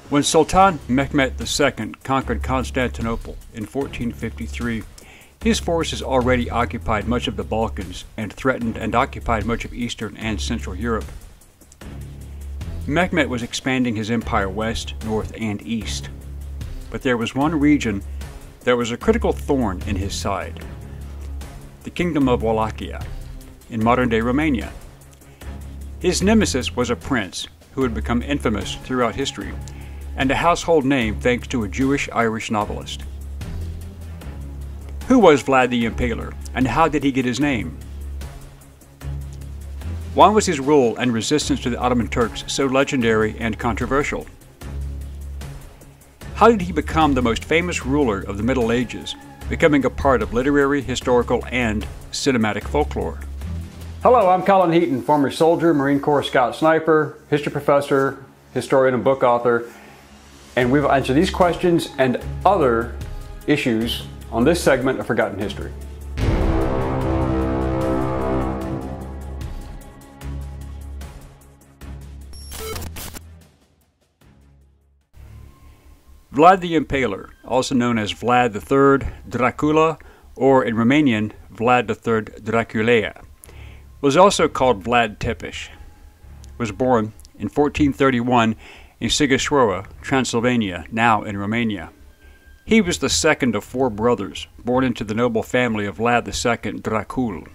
When Sultan Mehmed II conquered Constantinople in 1453, his forces already occupied much of the Balkans and threatened and occupied much of Eastern and Central Europe. Mehmed was expanding his empire west, north, and east. But there was one region that was a critical thorn in his side: the Kingdom of Wallachia, in modern-day Romania. His nemesis was a prince who had become infamous throughout history, and a household name thanks to a Jewish-Irish novelist. Who was Vlad the Impaler, and how did he get his name? Why was his rule and resistance to the Ottoman Turks so legendary and controversial? How did he become the most famous ruler of the Middle Ages, becoming a part of literary, historical, and cinematic folklore? Hello, I'm Colin Heaton, former soldier, Marine Corps Scout Sniper, history professor, historian, and book author, and we've answered these questions and other issues on this segment of Forgotten History. Vlad the Impaler, also known as Vlad III Dracula, or in Romanian, Vlad III Dracula, was also called Vlad Tepes, was born in 1431 in Sighișoara, Transylvania, now in Romania. He was the second of four brothers, born into the noble family of Vlad II Dracul,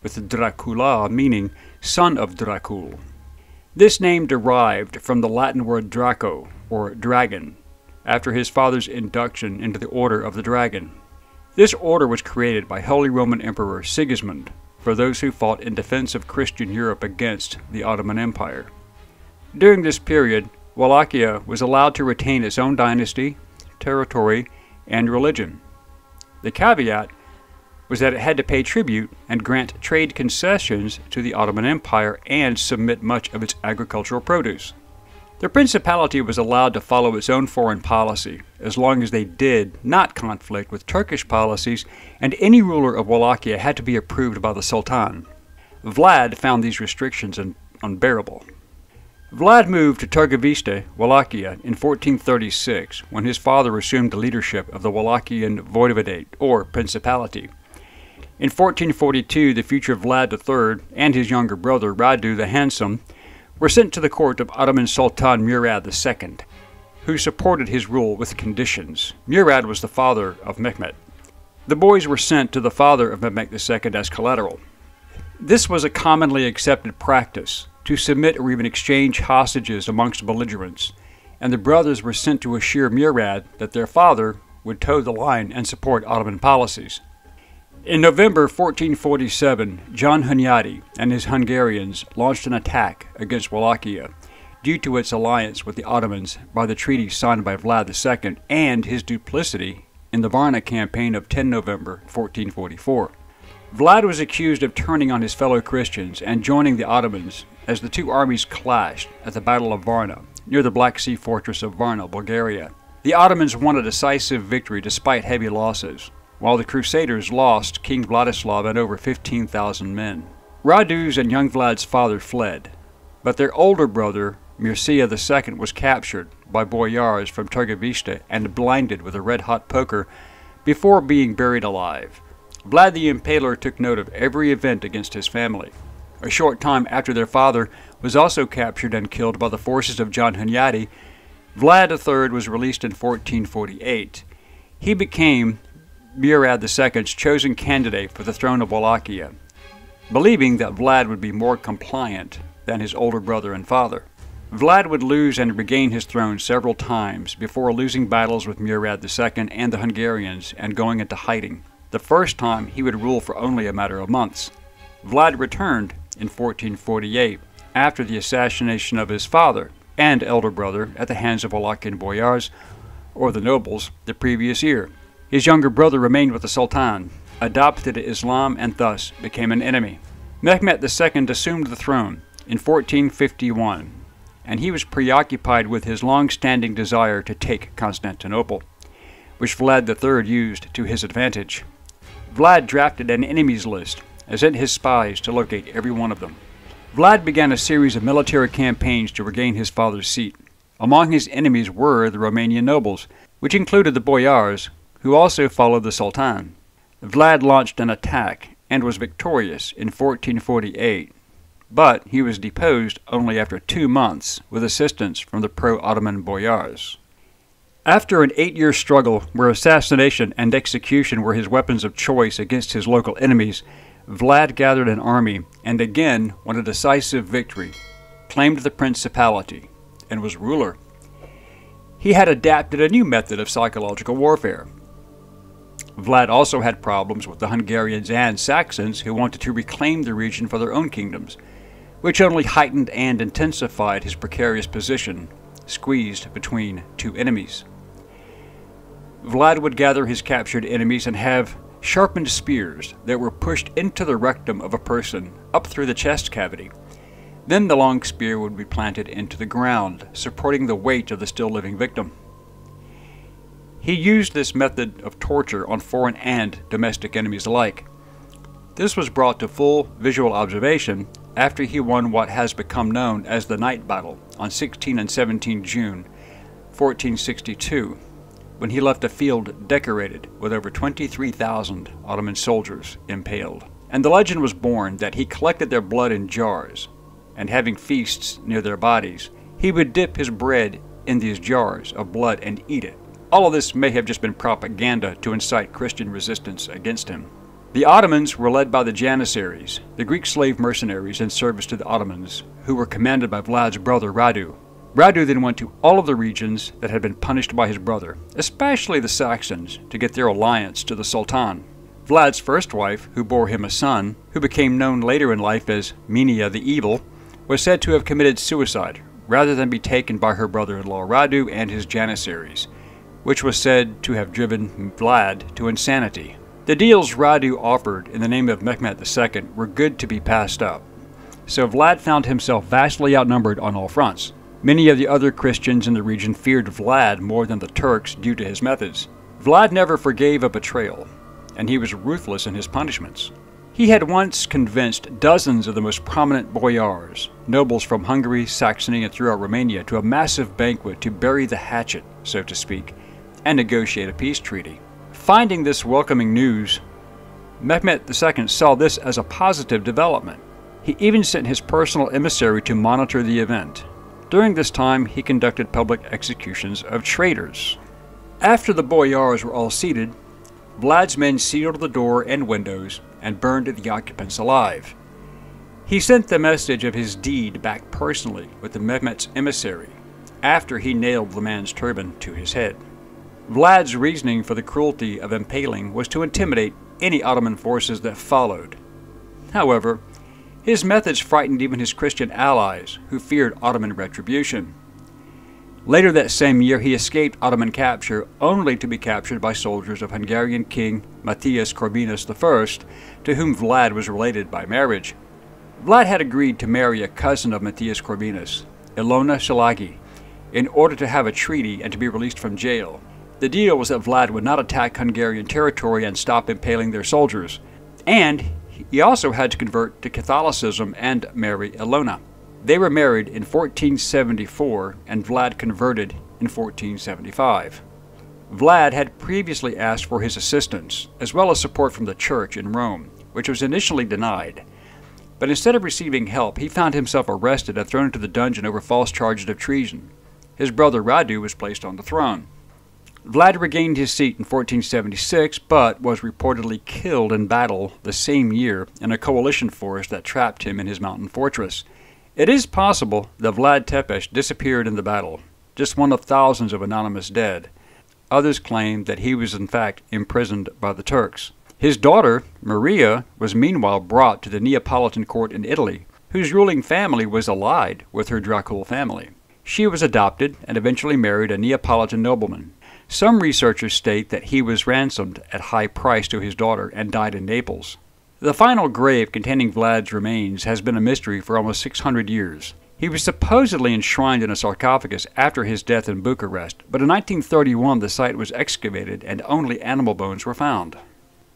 with Dracula meaning son of Dracul. This name derived from the Latin word Draco, or dragon, after his father's induction into the Order of the Dragon. This order was created by Holy Roman Emperor Sigismund for those who fought in defense of Christian Europe against the Ottoman Empire. During this period, Wallachia was allowed to retain its own dynasty, territory, and religion. The caveat was that it had to pay tribute and grant trade concessions to the Ottoman Empire and submit much of its agricultural produce. The principality was allowed to follow its own foreign policy, as long as they did not conflict with Turkish policies, and any ruler of Wallachia had to be approved by the Sultan. Vlad found these restrictions unbearable. Vlad moved to Târgoviște, Wallachia, in 1436, when his father assumed the leadership of the Wallachian Voivodate, or Principality. In 1442, the future Vlad III and his younger brother, Radu the Handsome, were sent to the court of Ottoman Sultan Murad II, who supported his rule with conditions. Murad was the father of Mehmed. The boys were sent to the father of Mehmed II as collateral. This was a commonly accepted practice, to submit or even exchange hostages amongst belligerents, and the brothers were sent to assure Murad that their father would toe the line and support Ottoman policies. In November 1447, John Hunyadi and his Hungarians launched an attack against Wallachia due to its alliance with the Ottomans by the treaty signed by Vlad II and his duplicity in the Varna campaign of 10 November 1444. Vlad was accused of turning on his fellow Christians and joining the Ottomans as the two armies clashed at the Battle of Varna, near the Black Sea fortress of Varna, Bulgaria. The Ottomans won a decisive victory despite heavy losses, while the Crusaders lost King Vladislav and over 15,000 men. Radu's and young Vlad's father fled, but their older brother, Mircea II, was captured by boyars from Târgoviște and blinded with a red-hot poker before being buried alive. Vlad the Impaler took note of every event against his family. A short time after their father was also captured and killed by the forces of John Hunyadi, Vlad III was released in 1448. He became Murad II's chosen candidate for the throne of Wallachia, believing that Vlad would be more compliant than his older brother and father. Vlad would lose and regain his throne several times before losing battles with Murad II and the Hungarians and going into hiding. The first time he would rule for only a matter of months. Vlad returned in 1448 after the assassination of his father and elder brother at the hands of Wallachian boyars, or the nobles, the previous year. His younger brother remained with the Sultan, adopted Islam, and thus became an enemy. Mehmed II assumed the throne in 1451, and he was preoccupied with his long-standing desire to take Constantinople, which Vlad III used to his advantage. Vlad drafted an enemies list and sent his spies to locate every one of them. Vlad began a series of military campaigns to regain his father's seat. Among his enemies were the Romanian nobles, which included the boyars, who also followed the Sultan. Vlad launched an attack and was victorious in 1448, but he was deposed only after 2 months with assistance from the pro-Ottoman boyars. After an 8-year struggle where assassination and execution were his weapons of choice against his local enemies, Vlad gathered an army and again won a decisive victory, claimed the principality, and was ruler. He had adapted a new method of psychological warfare. Vlad also had problems with the Hungarians and Saxons who wanted to reclaim the region for their own kingdoms, which only heightened and intensified his precarious position, squeezed between 2 enemies. Vlad would gather his captured enemies and have sharpened spears that were pushed into the rectum of a person up through the chest cavity. Then the long spear would be planted into the ground, supporting the weight of the still living victim. He used this method of torture on foreign and domestic enemies alike. This was brought to full visual observation after he won what has become known as the Night Battle on 16 and 17 June 1462, when he left a field decorated with over 23,000 Ottoman soldiers impaled. And the legend was born that he collected their blood in jars, and having feasts near their bodies, he would dip his bread in these jars of blood and eat it. All of this may have just been propaganda to incite Christian resistance against him. The Ottomans were led by the Janissaries, the Greek slave mercenaries in service to the Ottomans, who were commanded by Vlad's brother Radu. Radu then went to all of the regions that had been punished by his brother, especially the Saxons, to get their alliance to the Sultan. Vlad's first wife, who bore him a son, who became known later in life as Minia the Evil, was said to have committed suicide rather than be taken by her brother-in-law Radu and his Janissaries, which was said to have driven Vlad to insanity. The deals Radu offered in the name of Mehmed II were good to be passed up, so Vlad found himself vastly outnumbered on all fronts. Many of the other Christians in the region feared Vlad more than the Turks due to his methods. Vlad never forgave a betrayal, and he was ruthless in his punishments. He had once convinced dozens of the most prominent boyars, nobles from Hungary, Saxony, and throughout Romania, to a massive banquet to bury the hatchet, so to speak, and negotiate a peace treaty. Finding this welcoming news, Mehmed II saw this as a positive development. He even sent his personal emissary to monitor the event. During this time, he conducted public executions of traitors. After the boyars were all seated, Vlad's men sealed the door and windows and burned the occupants alive. He sent the message of his deed back personally with the Mehmed's emissary after he nailed the man's turban to his head. Vlad's reasoning for the cruelty of impaling was to intimidate any Ottoman forces that followed. However, his methods frightened even his Christian allies, who feared Ottoman retribution. Later that same year, he escaped Ottoman capture, only to be captured by soldiers of Hungarian King Matthias Corvinus I, to whom Vlad was related by marriage. Vlad had agreed to marry a cousin of Matthias Corvinus, Ilona Shalagi, in order to have a treaty and to be released from jail. The deal was that Vlad would not attack Hungarian territory and stop impaling their soldiers, and he also had to convert to Catholicism and marry Ilona. They were married in 1474, and Vlad converted in 1475. Vlad had previously asked for his assistance, as well as support from the church in Rome, which was initially denied. But instead of receiving help, he found himself arrested and thrown into the dungeon over false charges of treason. His brother Radu was placed on the throne. Vlad regained his seat in 1476, but was reportedly killed in battle the same year in a coalition force that trapped him in his mountain fortress. It is possible that Vlad Tepes disappeared in the battle, just one of thousands of anonymous dead. Others claim that he was in fact imprisoned by the Turks. His daughter, Maria, was meanwhile brought to the Neapolitan court in Italy, whose ruling family was allied with her Dracul family. She was adopted and eventually married a Neapolitan nobleman. Some researchers state that he was ransomed at high price to his daughter and died in Naples. The final grave containing Vlad's remains has been a mystery for almost 600 years. He was supposedly enshrined in a sarcophagus after his death in Bucharest, but in 1931 the site was excavated and only animal bones were found.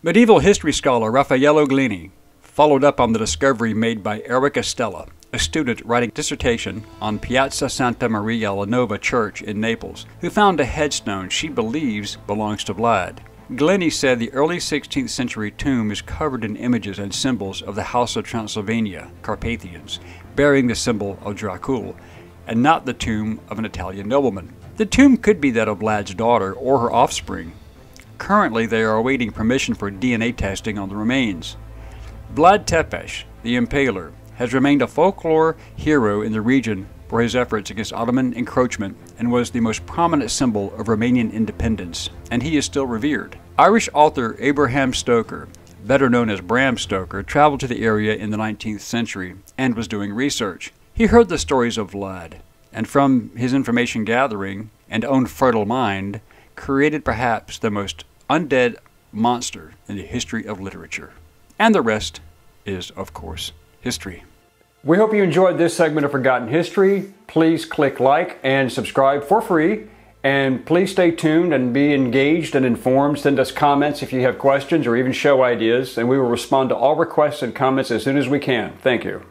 Medieval history scholar Raffaello Glini followed up on the discovery made by Eric Estella a student writing a dissertation on Piazza Santa Maria la Nova Church in Naples, who found a headstone she believes belongs to Vlad. Glennie said the early 16th century tomb is covered in images and symbols of the House of Transylvania, Carpathians, bearing the symbol of Dracula, and not the tomb of an Italian nobleman. The tomb could be that of Vlad's daughter or her offspring. Currently, they are awaiting permission for DNA testing on the remains. Vlad the Impaler, has remained a folklore hero in the region for his efforts against Ottoman encroachment and was the most prominent symbol of Romanian independence, and he is still revered. Irish author Abraham Stoker, better known as Bram Stoker, traveled to the area in the 19th century and was doing research. He heard the stories of Vlad, and from his information gathering and own fertile mind, created perhaps the most undead monster in the history of literature. And the rest is, of course, history. We hope you enjoyed this segment of Forgotten History. Please click like and subscribe for free. And please stay tuned and be engaged and informed. Send us comments if you have questions or even show ideas, and we will respond to all requests and comments as soon as we can. Thank you.